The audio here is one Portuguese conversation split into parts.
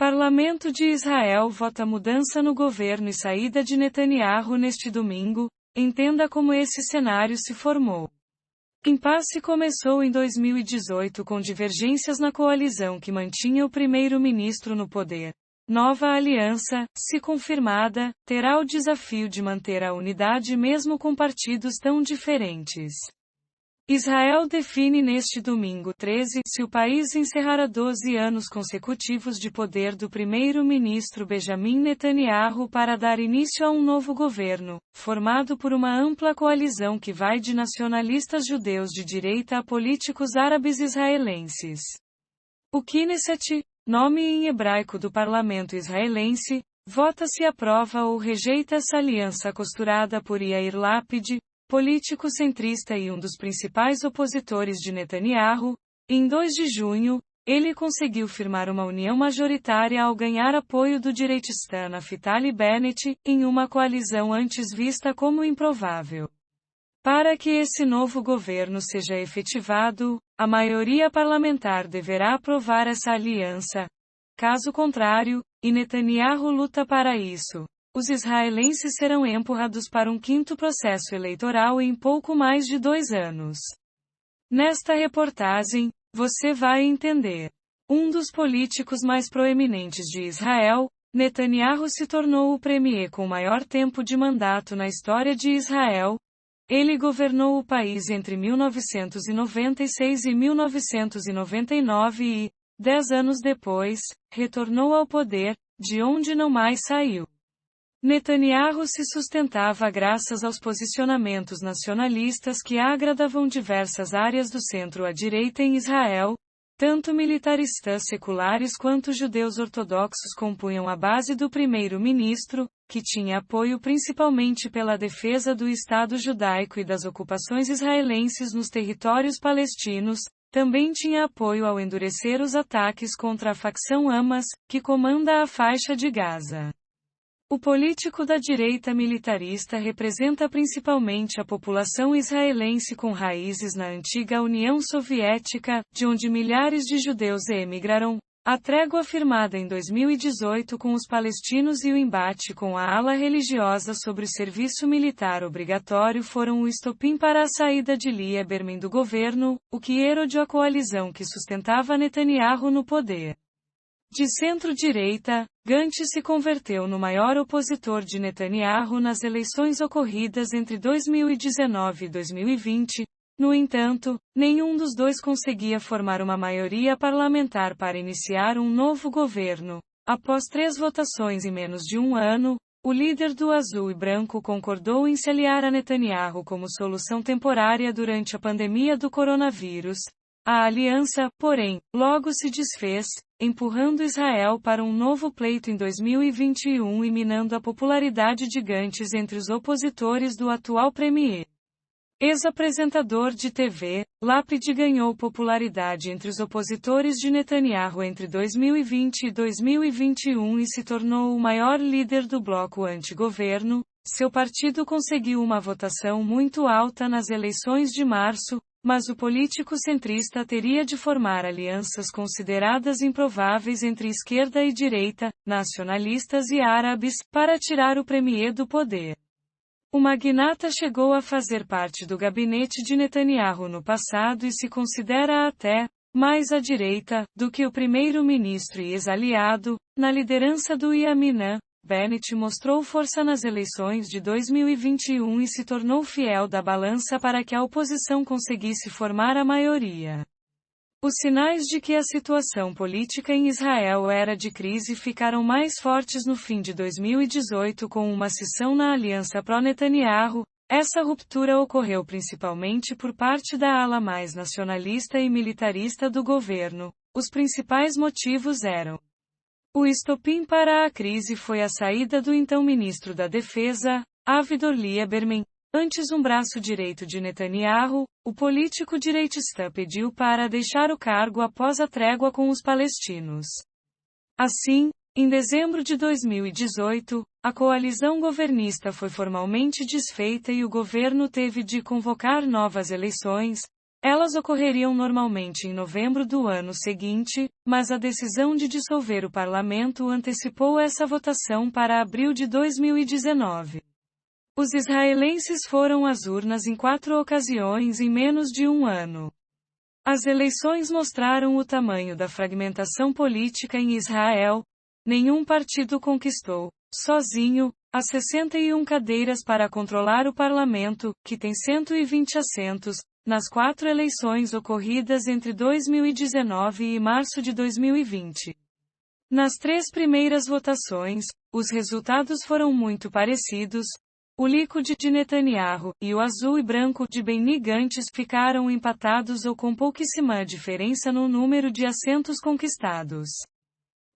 Parlamento de Israel vota mudança no governo e saída de Netanyahu neste domingo. Entenda como esse cenário se formou. Impasse começou em 2018 com divergências na coalizão que mantinha o primeiro-ministro no poder. Nova aliança, se confirmada, terá o desafio de manter a unidade mesmo com partidos tão diferentes. Israel define neste domingo 13 se o país encerrará 12 anos consecutivos de poder do primeiro-ministro Benjamin Netanyahu para dar início a um novo governo, formado por uma ampla coalizão que vai de nacionalistas judeus de direita a políticos árabes israelenses. O Knesset, nome em hebraico do parlamento israelense, vota se aprova ou rejeita essa aliança costurada por Yair Lapid, político centrista e um dos principais opositores de Netanyahu. Em 2 de junho, ele conseguiu firmar uma união majoritária ao ganhar apoio do direitista Naftali Bennett, em uma coalizão antes vista como improvável. Para que esse novo governo seja efetivado, a maioria parlamentar deverá aprovar essa aliança. Caso contrário, e Netanyahu luta para isso, os israelenses serão empurrados para um 5º processo eleitoral em pouco mais de 2 anos. Nesta reportagem, você vai entender. Um dos políticos mais proeminentes de Israel, Netanyahu se tornou o premier com maior tempo de mandato na história de Israel. Ele governou o país entre 1996 e 1999 e, 10 anos depois, retornou ao poder, de onde não mais saiu. Netanyahu se sustentava graças aos posicionamentos nacionalistas que agradavam diversas áreas do centro à direita em Israel. Tanto militaristas seculares quanto judeus ortodoxos compunham a base do primeiro-ministro, que tinha apoio principalmente pela defesa do Estado judaico e das ocupações israelenses nos territórios palestinos. Também tinha apoio ao endurecer os ataques contra a facção Hamas, que comanda a faixa de Gaza. O político da direita militarista representa principalmente a população israelense com raízes na antiga União Soviética, de onde milhares de judeus emigraram. A trégua firmada em 2018 com os palestinos e o embate com a ala religiosa sobre o serviço militar obrigatório foram o estopim para a saída de Lieberman do governo, o que erodou a coalizão que sustentava Netanyahu no poder. De centro-direita, Gantz se converteu no maior opositor de Netanyahu nas eleições ocorridas entre 2019 e 2020. No entanto, nenhum dos dois conseguia formar uma maioria parlamentar para iniciar um novo governo. Após 3 votações em menos de um ano, o líder do Azul e Branco concordou em se aliar a Netanyahu como solução temporária durante a pandemia do coronavírus. A aliança, porém, logo se desfez, empurrando Israel para um novo pleito em 2021 e minando a popularidade de Gantz entre os opositores do atual premier. Ex-apresentador de TV, Lapid ganhou popularidade entre os opositores de Netanyahu entre 2020 e 2021 e se tornou o maior líder do bloco anti-governo. Seu partido conseguiu uma votação muito alta nas eleições de março, mas o político centrista teria de formar alianças consideradas improváveis entre esquerda e direita, nacionalistas e árabes, para tirar o premier do poder. O magnata chegou a fazer parte do gabinete de Netanyahu no passado e se considera até mais à direita do que o primeiro-ministro e ex-aliado. Na liderança do Yamina, Bennett mostrou força nas eleições de 2021 e se tornou fiel da balança para que a oposição conseguisse formar a maioria. Os sinais de que a situação política em Israel era de crise ficaram mais fortes no fim de 2018 com uma cisão na aliança pró-Netanyahu. Essa ruptura ocorreu principalmente por parte da ala mais nacionalista e militarista do governo. Os principais motivos eram: o estopim para a crise foi a saída do então ministro da Defesa, Avigdor Lieberman, antes um braço direito de Netanyahu. O político direitista pediu para deixar o cargo após a trégua com os palestinos. Assim, em dezembro de 2018, a coalizão governista foi formalmente desfeita e o governo teve de convocar novas eleições. Elas ocorreriam normalmente em novembro do ano seguinte, mas a decisão de dissolver o parlamento antecipou essa votação para abril de 2019. Os israelenses foram às urnas em 4 ocasiões em menos de um ano. As eleições mostraram o tamanho da fragmentação política em Israel. Nenhum partido conquistou, sozinho, as 61 cadeiras para controlar o parlamento, que tem 120 assentos, nas 4 eleições ocorridas entre 2019 e março de 2020. Nas 3 primeiras votações, os resultados foram muito parecidos. O Likud de Netanyahu e o azul e branco de Benny Gantz ficaram empatados ou com pouquíssima diferença no número de assentos conquistados.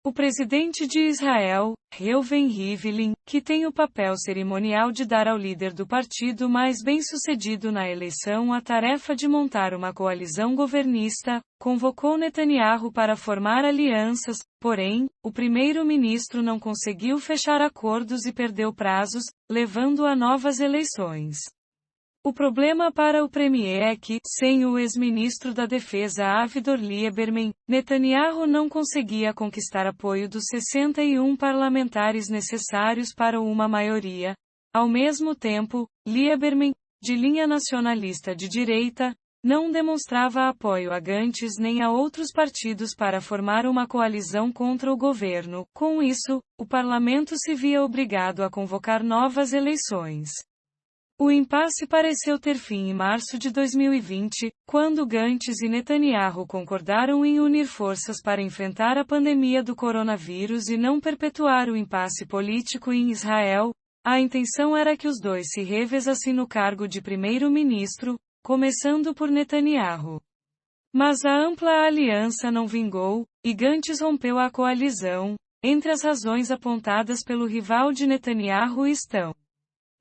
O presidente de Israel, Reuven Rivlin, que tem o papel cerimonial de dar ao líder do partido mais bem-sucedido na eleição a tarefa de montar uma coalizão governista, convocou Netanyahu para formar alianças, porém, o primeiro-ministro não conseguiu fechar acordos e perdeu prazos, levando a novas eleições. O problema para o premier é que, sem o ex-ministro da Defesa Avigdor Lieberman, Netanyahu não conseguia conquistar apoio dos 61 parlamentares necessários para uma maioria. Ao mesmo tempo, Lieberman, de linha nacionalista de direita, não demonstrava apoio a Gantz nem a outros partidos para formar uma coalizão contra o governo. Com isso, o parlamento se via obrigado a convocar novas eleições. O impasse pareceu ter fim em março de 2020, quando Gantz e Netanyahu concordaram em unir forças para enfrentar a pandemia do coronavírus e não perpetuar o impasse político em Israel. A intenção era que os dois se revezassem no cargo de primeiro-ministro, começando por Netanyahu. Mas a ampla aliança não vingou, e Gantz rompeu a coalizão. Entre as razões apontadas pelo rival de Netanyahu estão: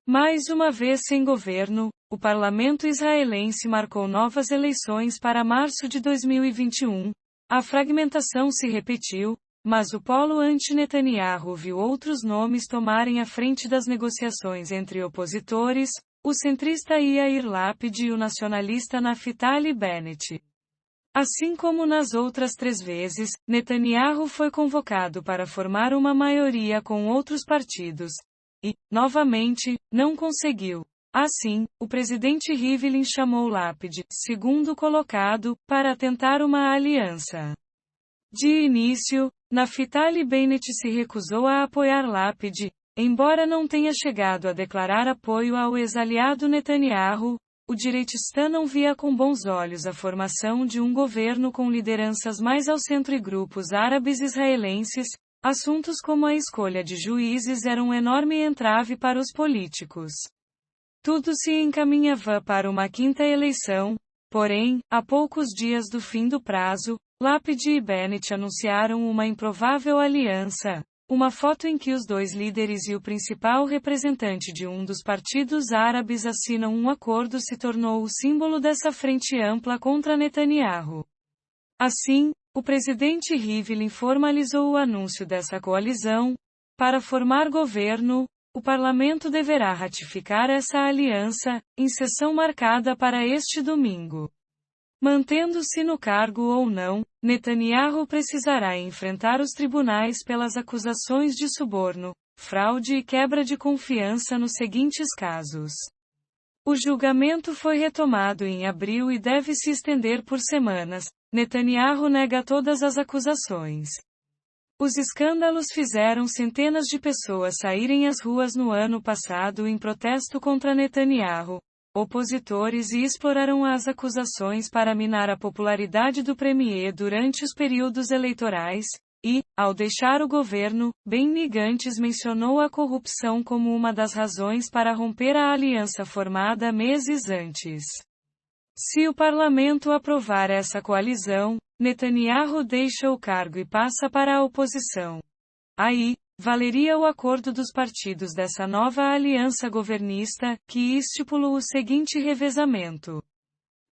mais uma vez sem governo, o parlamento israelense marcou novas eleições para março de 2021. A fragmentação se repetiu, mas o polo anti-Netanyahu viu outros nomes tomarem a frente das negociações entre opositores, o centrista Yair Lapid e o nacionalista Naftali Bennett. Assim como nas outras 3 vezes, Netanyahu foi convocado para formar uma maioria com outros partidos. E, novamente, não conseguiu. Assim, o presidente Rivlin chamou Lapid, segundo colocado, para tentar uma aliança. De início, Naftali Bennett se recusou a apoiar Lapid, embora não tenha chegado a declarar apoio ao ex-aliado Netanyahu. O direitista não via com bons olhos a formação de um governo com lideranças mais ao centro e grupos árabes israelenses. Assuntos como a escolha de juízes eram um enorme entrave para os políticos. Tudo se encaminhava para uma 5ª eleição, porém, a poucos dias do fim do prazo, Lapid e Bennett anunciaram uma improvável aliança. Uma foto em que os dois líderes e o principal representante de um dos partidos árabes assinam um acordo se tornou o símbolo dessa frente ampla contra Netanyahu. Assim, o presidente Rivlin formalizou o anúncio dessa coalizão. Para formar governo, o parlamento deverá ratificar essa aliança, em sessão marcada para este domingo. Mantendo-se no cargo ou não, Netanyahu precisará enfrentar os tribunais pelas acusações de suborno, fraude e quebra de confiança nos seguintes casos. O julgamento foi retomado em abril e deve se estender por semanas. Netanyahu nega todas as acusações. Os escândalos fizeram centenas de pessoas saírem às ruas no ano passado em protesto contra Netanyahu. Opositores e exploraram as acusações para minar a popularidade do premier durante os períodos eleitorais. E, ao deixar o governo, Benny Gantz mencionou a corrupção como uma das razões para romper a aliança formada meses antes. Se o parlamento aprovar essa coalizão, Netanyahu deixa o cargo e passa para a oposição. Aí, valeria o acordo dos partidos dessa nova aliança governista, que estipulou o seguinte revezamento.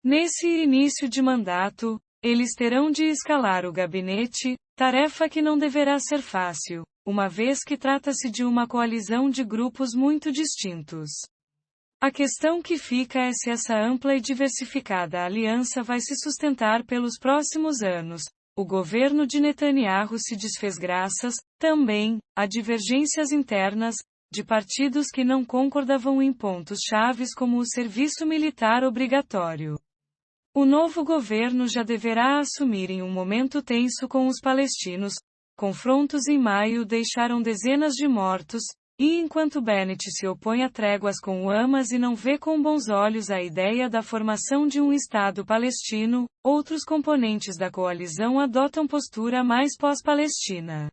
Nesse início de mandato, eles terão de escalar o gabinete, tarefa que não deverá ser fácil, uma vez que trata-se de uma coalizão de grupos muito distintos. A questão que fica é se essa ampla e diversificada aliança vai se sustentar pelos próximos anos. O governo de Netanyahu se desfez graças, também, a divergências internas, de partidos que não concordavam em pontos chaves como o serviço militar obrigatório. O novo governo já deverá assumir em um momento tenso com os palestinos. Confrontos em maio deixaram dezenas de mortos, e enquanto Bennett se opõe a tréguas com o Hamas e não vê com bons olhos a ideia da formação de um Estado palestino, outros componentes da coalizão adotam postura mais pós-Palestina.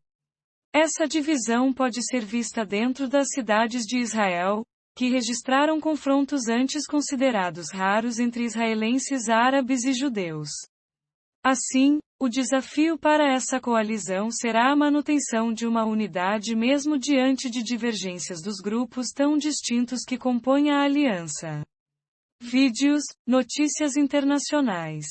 Essa divisão pode ser vista dentro das cidades de Israel, que registraram confrontos antes considerados raros entre israelenses árabes e judeus. Assim, o desafio para essa coalizão será a manutenção de uma unidade mesmo diante de divergências dos grupos tão distintos que compõem a aliança. Vídeos, notícias internacionais.